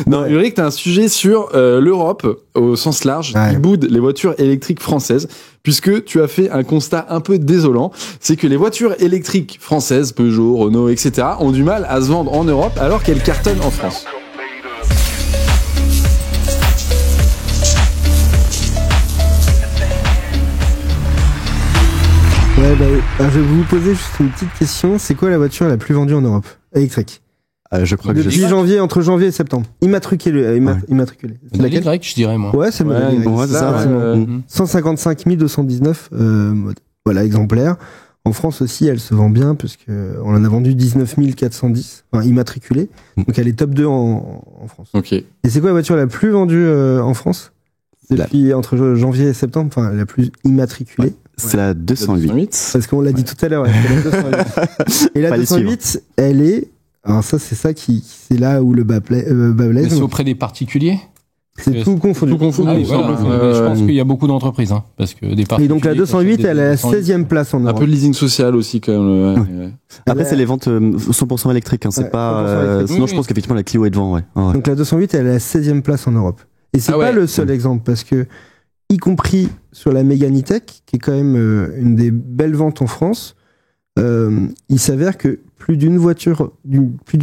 Non, Ulrich, t'as un sujet sur l'Europe au sens large qui boude les voitures électriques françaises, puisque tu as fait un constat un peu désolant, c'est que les voitures électriques françaises, Peugeot, Renault, etc., ont du mal à se vendre en Europe alors qu'elles cartonnent en France. Ouais, je vais vous poser juste une petite question. C'est quoi la voiture la plus vendue en Europe électrique? Je crois que depuis entre janvier et septembre. Immatriculé. C'est laquelle? Y, je dirais, moi. Ouais, c'est le modèle Y. C'est ça. 155 219 exemplaires. En France aussi, elle se vend bien, puisqu'on en a vendu 19 410, immatriculés. Donc elle est top 2 en France. Ok. Et c'est quoi la voiture la plus vendue en France depuis entre janvier et septembre, la plus immatriculée? C'est la 208. Parce qu'on l'a dit tout à l'heure, c'est la 208. Et la 208, elle est... Alors ça, c'est là où le bas blesse. Mais c'est auprès des particuliers? C'est tout confondu. Je pense qu'il y a beaucoup d'entreprises, parce que des particuliers. Et donc la 208, elle est à la 16e place en Europe. Un peu de leasing social aussi, quand même. Ouais. Après, c'est les ventes 100% électriques, c'est pas... Sinon, je pense qu'effectivement, la Clio est devant, ouais. Donc la 208, elle est à la 16e place en Europe. Et c'est pas le seul exemple, parce que, y compris sur la Mégane E-Tech, qui est quand même une des belles ventes en France, il s'avère que plus d'une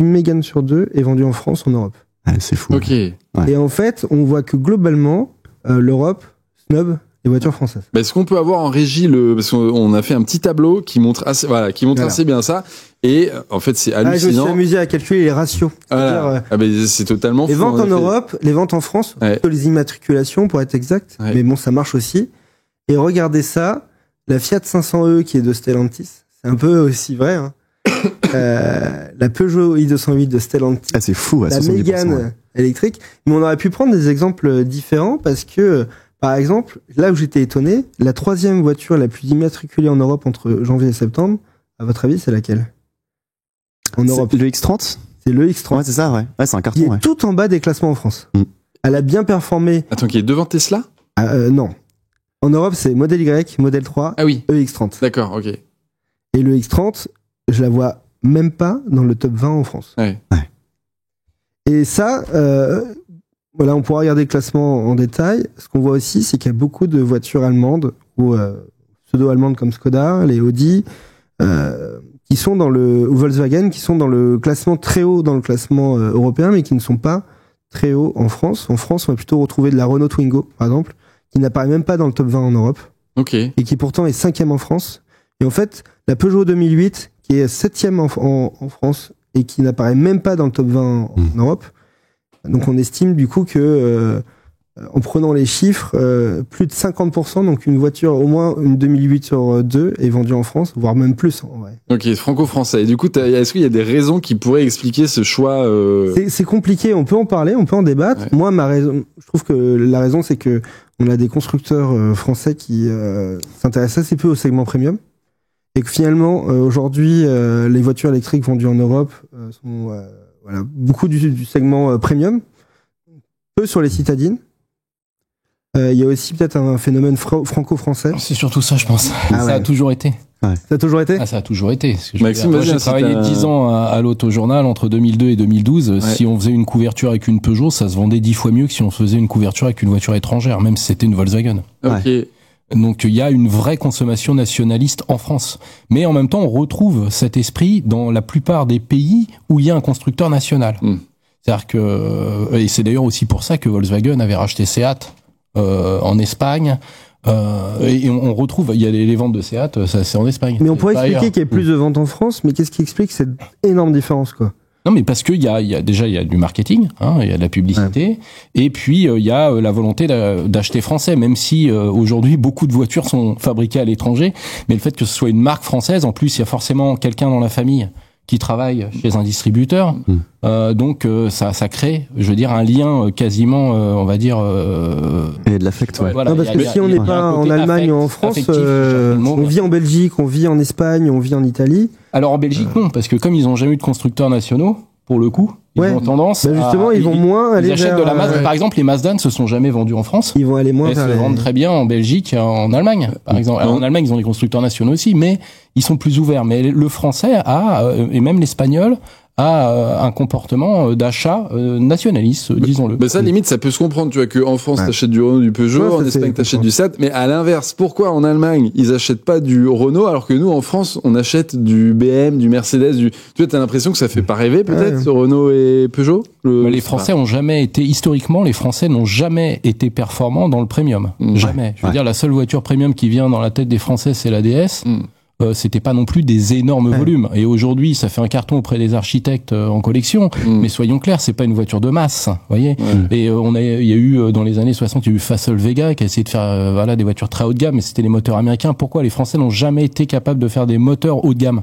Mégane sur 2 est vendue en France, en Europe. C'est fou. Ok. Ouais. Et en fait, on voit que globalement, l'Europe snob les voitures françaises. Est-ce qu'on peut avoir en régie parce qu'on a fait un petit tableau qui montre assez bien ça. Et en fait, c'est hallucinant. Je me suis amusé à calculer les ratios. C'est totalement les fou. Les ventes en Europe, les ventes en France, plutôt les immatriculations pour être exact. Ouais. Mais bon, ça marche aussi. Et regardez ça, la Fiat 500e qui est de Stellantis, c'est un peu aussi vrai. La Peugeot i208 de Stellantis, c'est fou, la Mégane électrique. Mais on aurait pu prendre des exemples différents parce que, par exemple, là où j'étais étonné, la 3e voiture la plus immatriculée en Europe entre janvier et septembre, à votre avis, c'est laquelle? En Europe, le X30. C'est le X30. Ouais, c'est ça, ouais. C'est un carton. Qui est tout en bas des classements en France. Elle a bien performé. Attends, qui est devant Tesla? Non. En Europe, c'est Model Y, Model 3, EX30. D'accord, ok. Et le X30, je la vois même pas dans le top 20 en France. Ouais. Et ça, on pourra regarder le classement en détail. Ce qu'on voit aussi, c'est qu'il y a beaucoup de voitures allemandes ou pseudo-allemandes comme Skoda, les Audi, qui sont ou Volkswagen, qui sont dans le classement très haut dans le classement européen, mais qui ne sont pas très hauts en France. En France, on va plutôt retrouver de la Renault Twingo, par exemple, qui n'apparaît même pas dans le top 20 en Europe. Ok. Et qui pourtant est 5e en France. Et en fait, la Peugeot 2008, qui est 7e en France et qui n'apparaît même pas dans le top 20 en Europe. Donc on estime du coup que, en prenant les chiffres, plus de 50%, donc une voiture, au moins une 2008 sur 2 est vendue en France, voire même plus en vrai. Ok, franco-français. Et du coup, est-ce qu'il y a des raisons qui pourraient expliquer ce choix C'est compliqué, on peut en parler, on peut en débattre. Ouais. Moi, ma raison, je trouve que la raison, c'est que on a des constructeurs français qui s'intéressent assez peu au segment premium. Et que finalement, aujourd'hui, les voitures électriques vendues en Europe sont beaucoup du segment premium, peu sur les citadines. Il y a aussi peut-être un phénomène franco-français. C'est surtout ça, je pense. Ça a toujours été. Ouais. Ça a toujours été ? Ça a toujours été. Maxime, j'ai travaillé 10 ans à l'Autojournal entre 2002 et 2012. Ouais. Si on faisait une couverture avec une Peugeot, ça se vendait 10 fois mieux que si on faisait une couverture avec une voiture étrangère, même si c'était une Volkswagen. Ok. Ouais. Donc il y a une vraie consommation nationaliste en France. Mais en même temps, on retrouve cet esprit dans la plupart des pays où il y a un constructeur national. C'est-à-dire que, et c'est d'ailleurs aussi pour ça que Volkswagen avait racheté Seat en Espagne. Et on retrouve, il y a les ventes de Seat, ça c'est en Espagne. Mais on pourrait expliquer qu'il y ait plus de ventes en France, mais qu'est-ce qui explique cette énorme différence, quoi ? Non, mais parce qu'il y a du marketing, il y a de la publicité, et puis il y a la volonté d'acheter français, même si aujourd'hui beaucoup de voitures sont fabriquées à l'étranger, mais le fait que ce soit une marque française, en plus il y a forcément quelqu'un dans la famille qui travaille chez un distributeur, donc ça crée, je veux dire, un lien quasiment, on va dire... Et de l'affect, ouais. Voilà, non, parce que si on n'est pas en Allemagne ou en France, on vit en Belgique, on vit en Espagne, on vit en Italie. Alors en Belgique, non, parce que comme ils n'ont jamais eu de constructeurs nationaux, pour le coup, ils ont tendance justement, ils vont moins aller achètent de la Mazda. Par exemple, les Mazda ne se sont jamais vendus en France. Ils vont aller moins vers se vendent très bien en Belgique et en Allemagne, par exemple. Alors, en Allemagne, ils ont des constructeurs nationaux aussi, mais ils sont plus ouverts. Mais le français et même l'espagnol à un comportement d'achat nationaliste, disons-le. Mais ça, limite, ça peut se comprendre, tu vois, qu'en France, t'achètes du Renault, du Peugeot, en Espagne, t'achètes du Seat, mais à l'inverse, pourquoi en Allemagne, ils achètent pas du Renault, alors que nous, en France, on achète du BM, du Mercedes, tu vois, t'as l'impression que ça fait pas rêver, peut-être, ce Renault et Peugeot? Les Français ont jamais été, historiquement, les Français n'ont jamais été performants dans le premium. Jamais. Je veux dire, la seule voiture premium qui vient dans la tête des Français, c'est la DS. C'était pas non plus des énormes volumes. Et aujourd'hui, ça fait un carton auprès des architectes en collection. Mais soyons clairs, c'est pas une voiture de masse, voyez. Et il y a eu dans les années 60, il y a eu Fassel Vega qui a essayé de faire des voitures très haut de gamme, mais c'était les moteurs américains. Pourquoi les Français n'ont jamais été capables de faire des moteurs haut de gamme?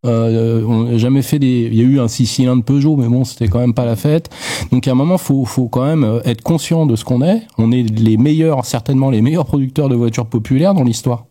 On n'a jamais fait il y a eu un 6 cylindres Peugeot, mais bon, c'était quand même pas la fête. Donc à un moment, faut quand même être conscient de ce qu'on est. On est certainement les meilleurs producteurs de voitures populaires dans l'histoire.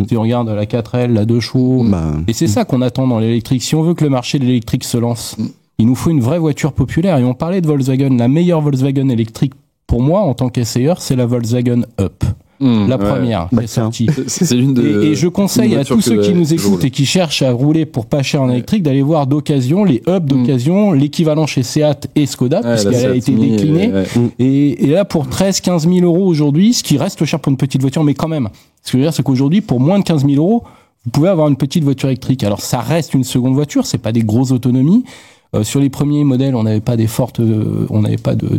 Si on regarde la 4L, la 2 chevaux, et c'est ça qu'on attend dans l'électrique. Si on veut que le marché de l'électrique se lance, il nous faut une vraie voiture populaire. Et on parlait de Volkswagen. La meilleure Volkswagen électrique, pour moi, en tant qu'essayeur, c'est la Volkswagen Up. La première qui est sortie. C'est une et je conseille à tous ceux qui nous écoutent et qui cherchent à rouler pour pas cher en électrique d'aller voir d'occasion les Up d'occasion, l'équivalent chez Seat et Skoda, puisqu'elle a été déclinée. Et là, pour 13-15 000 euros aujourd'hui, ce qui reste cher pour une petite voiture, mais quand même. Ce que je veux dire, c'est qu'aujourd'hui, pour moins de 15 000 euros, vous pouvez avoir une petite voiture électrique. Alors, ça reste une seconde voiture, c'est pas des grosses autonomies. Sur les premiers modèles, on n'avait pas de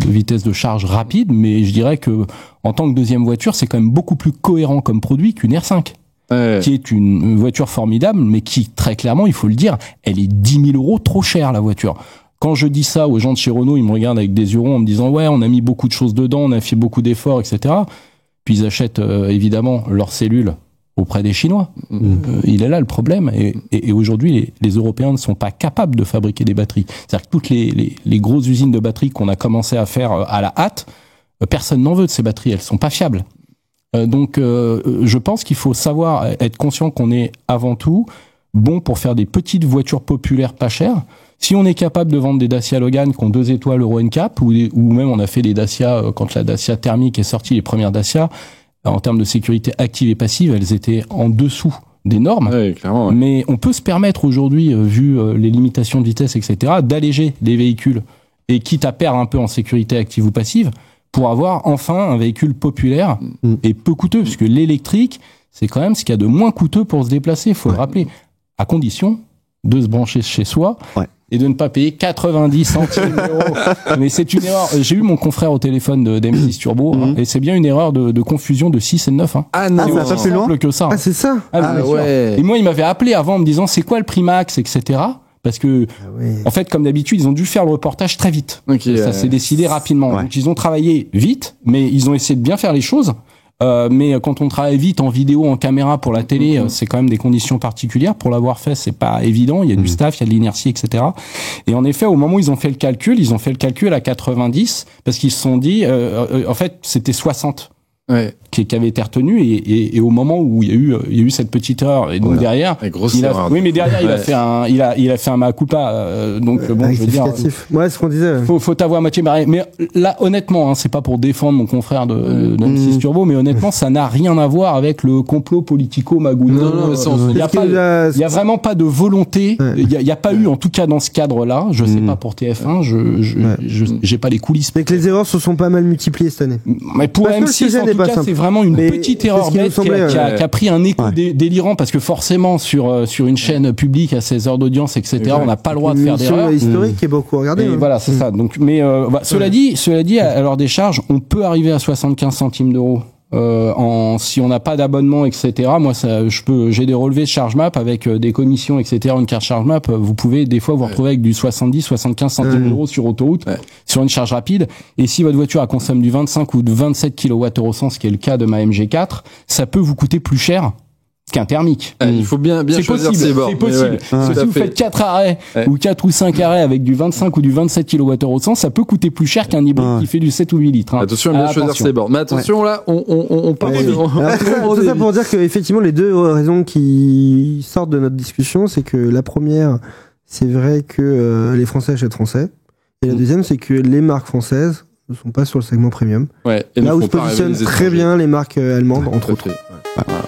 vitesse de charge rapide, mais je dirais que en tant que deuxième voiture, c'est quand même beaucoup plus cohérent comme produit qu'une R5, qui est une voiture formidable, mais qui, très clairement, il faut le dire, elle est 10 000 euros trop chère, la voiture. Quand je dis ça aux gens de chez Renault, ils me regardent avec des yeux ronds en me disant « Ouais, on a mis beaucoup de choses dedans, on a fait beaucoup d'efforts, etc. » Puis ils achètent évidemment leurs cellules auprès des Chinois. Il est là le problème. Et aujourd'hui, les Européens ne sont pas capables de fabriquer des batteries. C'est-à-dire que toutes les grosses usines de batteries qu'on a commencé à faire à la hâte, personne n'en veut de ces batteries. Elles sont pas fiables. Donc, je pense qu'il faut savoir être conscient qu'on est avant tout bon pour faire des petites voitures populaires pas chères. Si on est capable de vendre des Dacia Logan qui ont 2 étoiles Euro NCAP, ou même on a fait des Dacia, quand la Dacia thermique est sortie, les premières Dacia, en termes de sécurité active et passive, elles étaient en dessous des normes. Clairement, Mais on peut se permettre aujourd'hui, vu les limitations de vitesse, etc., d'alléger les véhicules, et quitte à perdre un peu en sécurité active ou passive, pour avoir enfin un véhicule populaire et peu coûteux, puisque l'électrique, c'est quand même ce qu'il y a de moins coûteux pour se déplacer, il faut le rappeler, à condition de se brancher chez soi. Et de ne pas payer 90 centimes d'euros. Mais c'est une erreur. J'ai eu mon confrère au téléphone d'M6 Turbo, et c'est bien une erreur de confusion de 6 et de 9. Ah non, c'est pas plus loin que ça. Ah, c'est ça. Et moi, il m'avait appelé avant en me disant c'est quoi le prix max, etc. Parce que, en fait, comme d'habitude, ils ont dû faire le reportage très vite. Ça s'est décidé rapidement. Donc, ils ont travaillé vite, mais ils ont essayé de bien faire les choses. Mais quand on travaille vite en vidéo, en caméra pour la télé, c'est quand même des conditions particulières. Pour l'avoir fait, c'est pas évident. Il y a du staff, il y a de l'inertie, etc. Et en effet, au moment où ils ont fait le calcul à 90 parce qu'ils se sont dit, en fait, c'était 60 qui avait été retenu et au moment où il y a eu cette petite erreur et donc derrière, mais derrière il a fait un mea culpa. Donc bon, je veux dire, ce qu'on disait. Faut t'avoir à moitié marré. Mais là, honnêtement, c'est pas pour défendre mon confrère de M6 Turbo, mais honnêtement, ça n'a rien à voir avec le complot politico-magouillon. Il y a vraiment pas de volonté. Il y a pas eu, en tout cas dans ce cadre-là. Je sais pas pour TF1. J'ai pas les coulisses. Mais que les erreurs se sont pas mal multipliées cette année. Mais pour M6, en tout cas, c'est vraiment une petite erreur bête qui a pris un écho délirant parce que forcément sur une chaîne publique à 16 heures d'audience, etc., on n'a pas le droit de faire d'erreurs. Une historique qui est beaucoup regardée. Voilà, c'est ça. Donc, mais cela dit, à l'heure des charges, on peut arriver à 75 centimes d'euros. Si on n'a pas d'abonnement, etc. Moi, j'ai des relevés de ChargeMap avec des commissions, etc. Une carte ChargeMap, vous pouvez des fois vous retrouver avec du 70-75 centimes d'euros sur autoroute, sur une charge rapide. Et si votre voiture consomme du 25 ou de 27 kWh, ce qui est le cas de ma MG4, ça peut vous coûter plus cher qu'un thermique. Il faut bien choisir ses bords. C'est possible. Si vous faites 4 arrêts ou 4 ou 5 arrêts avec du 25 ou du 27 kWh, ça peut coûter plus cher qu'un hybride qui fait du 7 ou 8 litres. Attention à bien choisir ses bords. Mais attention là, on parle tout ça pour dire que effectivement les deux raisons qui sortent de notre discussion, c'est que la première, c'est vrai que les Français achètent français, et la deuxième, c'est que les marques françaises ne sont pas sur le segment premium. Et là où se positionnent très bien les marques allemandes, entre autres. Voilà.